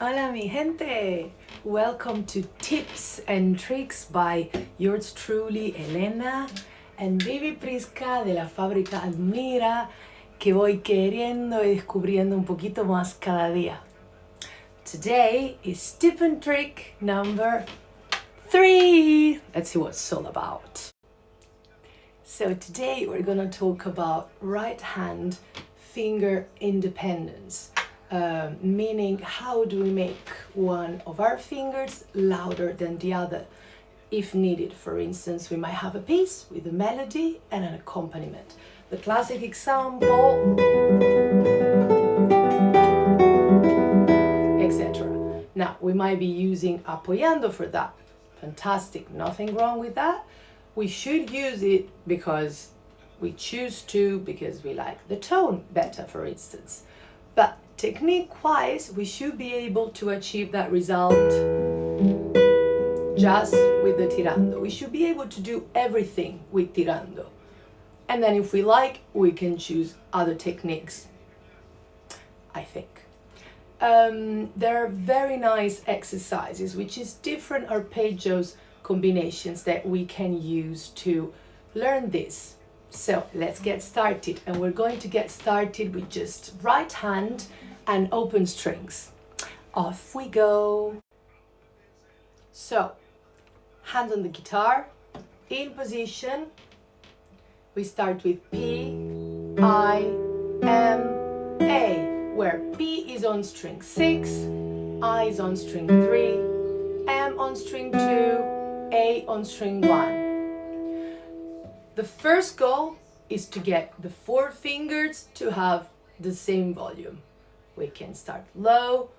Hola mi gente! Welcome to Tips and Tricks by yours truly Elena and baby Prisca de la fábrica Admira, que voy queriendo y descubriendo un poquito más cada día. Today is tip and trick number 3. Let's see what it's all about. So today we're gonna talk about right hand finger independence. Meaning how do we make one of our fingers louder than the other if needed. For instance, we might have a piece with a melody and an accompaniment. The classic example, etc. Now we might be using apoyando for that. Fantastic, nothing wrong with that. We should use it because we choose to, because we like the tone better, for instance. But technique-wise, we should be able to achieve that result just with the tirando. We should be able to do everything with tirando. And then if we like, we can choose other techniques, I think. There are very nice exercises, which is different arpeggios combinations that we can use to learn this. So let's get started, and we're going to get started with just right hand and open strings. Off we go. So, hand on the guitar, in position. We start with P, I, M, A, where P is on string 6, I is on string 3, M on string 2, A on string 1. The first goal is to get the 4 fingers to have the same volume. We can start low,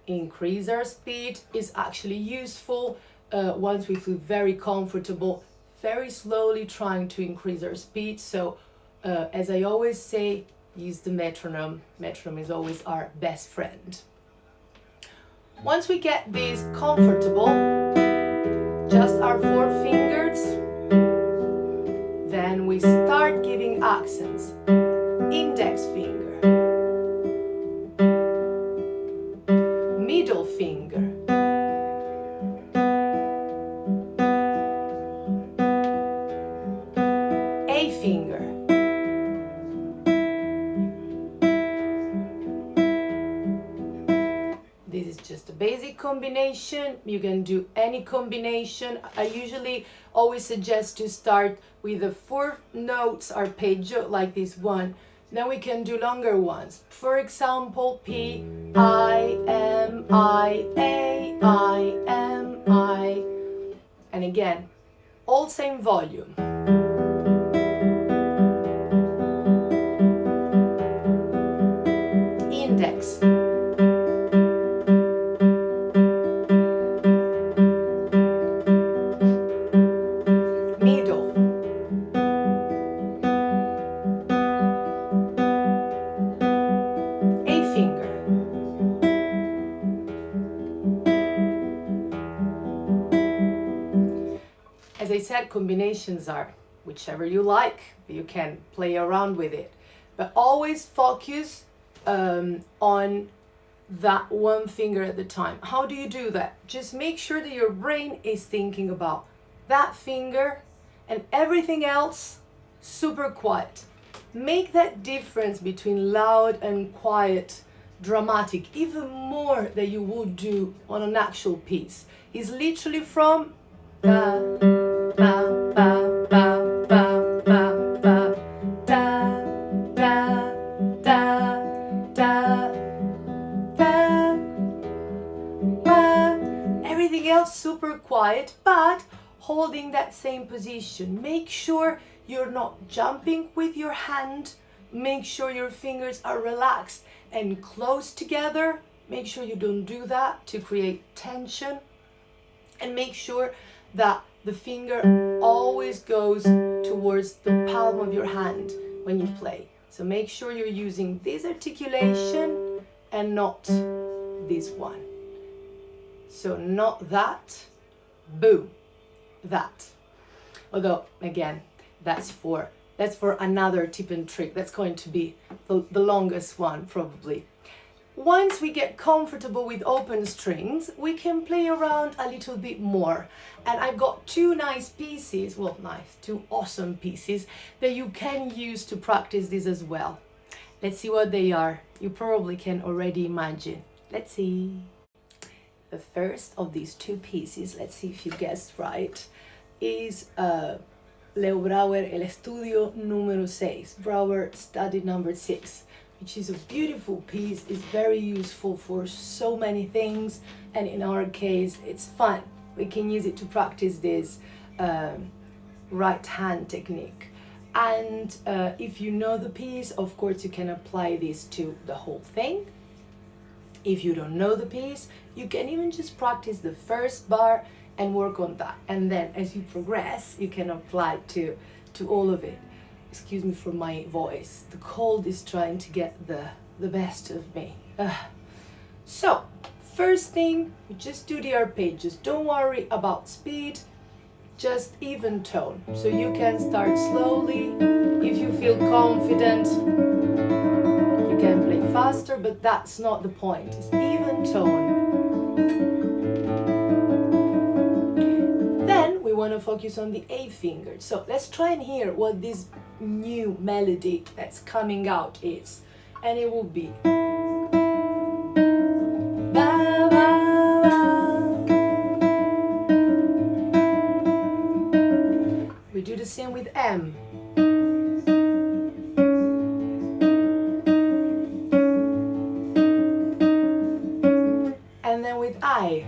increase our speed is actually useful once we feel very comfortable, very slowly trying to increase our speed. So as I always say, use the metronome. Metronome is always our best friend. Once we get this comfortable, just our 4 fingers, then we start giving accents. Index finger, middle finger, A finger, this is just a basic combination. You can do any combination. I usually always suggest to start with the 4 notes arpeggio like this one. Then we can do longer ones. For example, P, I, M, I, A, I, M, I. And again, all same volume. Index. Middle. A finger. As I said, combinations are whichever you like. You can play around with it. But always focus on that one finger at a time. How do you do that? Just make sure that your brain is thinking about that finger and everything else super quiet. Make that difference between loud and quiet dramatic even more than you would do on an actual piece. It's literally from ba, ba, ba, ba, ba, ba, ba, da, da, da, da, da, ba. Everything else super quiet, but holding that same position. Make sure you're not jumping with your hand. Make sure your fingers are relaxed and close together. Make sure you don't do that to create tension. And make sure that the finger always goes towards the palm of your hand when you play. So make sure you're using this articulation and not this one. So not that, boom, that. Although again, that's for another tip and trick. That's going to be the longest one probably. Once we get comfortable with open strings, we can play around a little bit more. And I've got two nice pieces, well, nice, two awesome pieces that you can use to practice this as well. Let's see what they are. You probably can already imagine. Let's see. The first of these two pieces, let's see if you guessed right, is Leo Brouwer El Estudio número 6, Brouwer Study number 6, which is a beautiful piece. It's very useful for so many things, and in our case, it's fun. We can use it to practice this right hand technique. And if you know the piece, of course, you can apply this to the whole thing. If you don't know the piece, you can even just practice the first bar and work on that. And then as you progress, you can apply to all of it. Excuse me for my voice. The cold is trying to get the best of me. So, first thing, you just do the arpeggios. Don't worry about speed. Just even tone, so you can start slowly. If you feel confident, you can play faster, but that's not the point. It's even tone. Then we want to focus on the A finger. So let's try and hear what this new melody that's coming out is, and it will be we do the same with M. And then with I.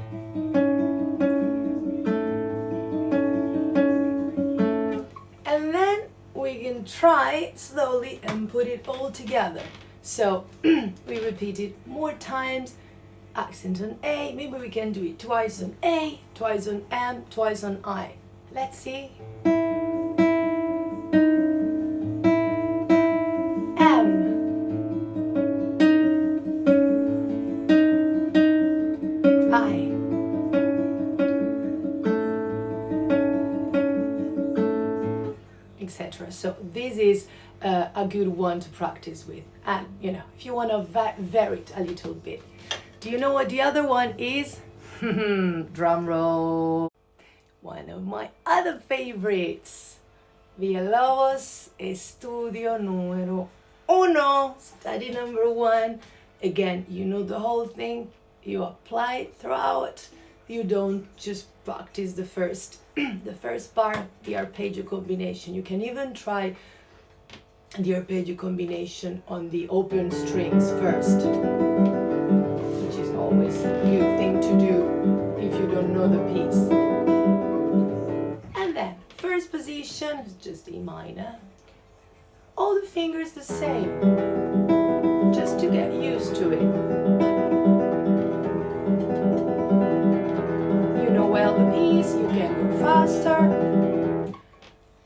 And then we can try slowly and put it all together. So we repeat it more times. Accent on A. Maybe we can do it twice on A, twice on M, twice on I. Let's see. Etc. So this is a good one to practice with, and if you want to vary it a little bit. Do you know what the other one is? Drum roll. One of my other favorites, Villalobos Estudio número 1, study number 1. Again, you know the whole thing, you apply it throughout. You don't just practice the first part, the arpeggio combination. You can even try the arpeggio combination on the open strings first, which is always a good thing to do if you don't know the piece. And then, first position is just E minor. All the fingers the same, just to get used to it. Well, the piece, you can go faster,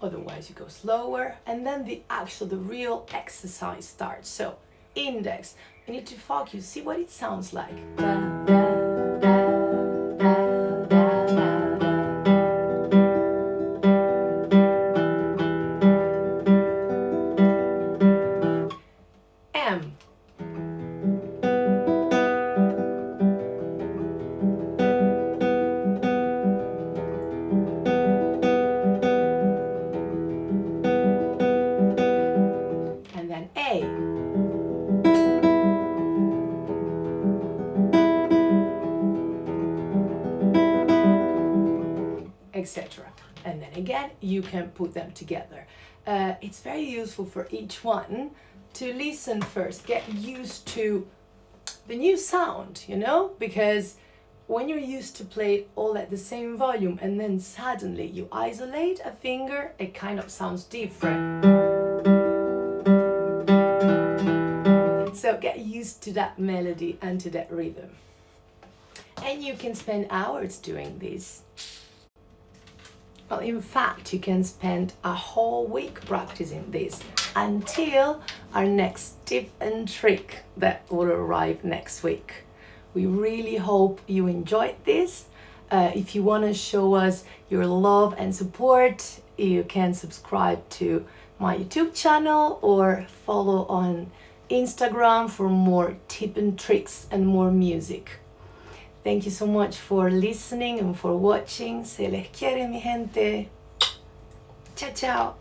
otherwise you go slower, and then the real exercise starts. So, index, you need to focus, see what it sounds like. Da, da, da, da, da, da, da. M. Etc. And then again, you can put them together. It's very useful for each one to listen first, get used to the new sound, because when you're used to play it all at the same volume and then suddenly you isolate a finger, it kind of sounds different. So get used to that melody and to that rhythm. And you can spend hours doing this. Well, in fact, you can spend a whole week practicing this until our next tip and trick that will arrive next week. We really hope you enjoyed this. If you want to show us your love and support, you can subscribe to my YouTube channel or follow on Instagram for more tip and tricks and more music. Thank you so much for listening and for watching. Se les quiere, mi gente. Ciao, ciao.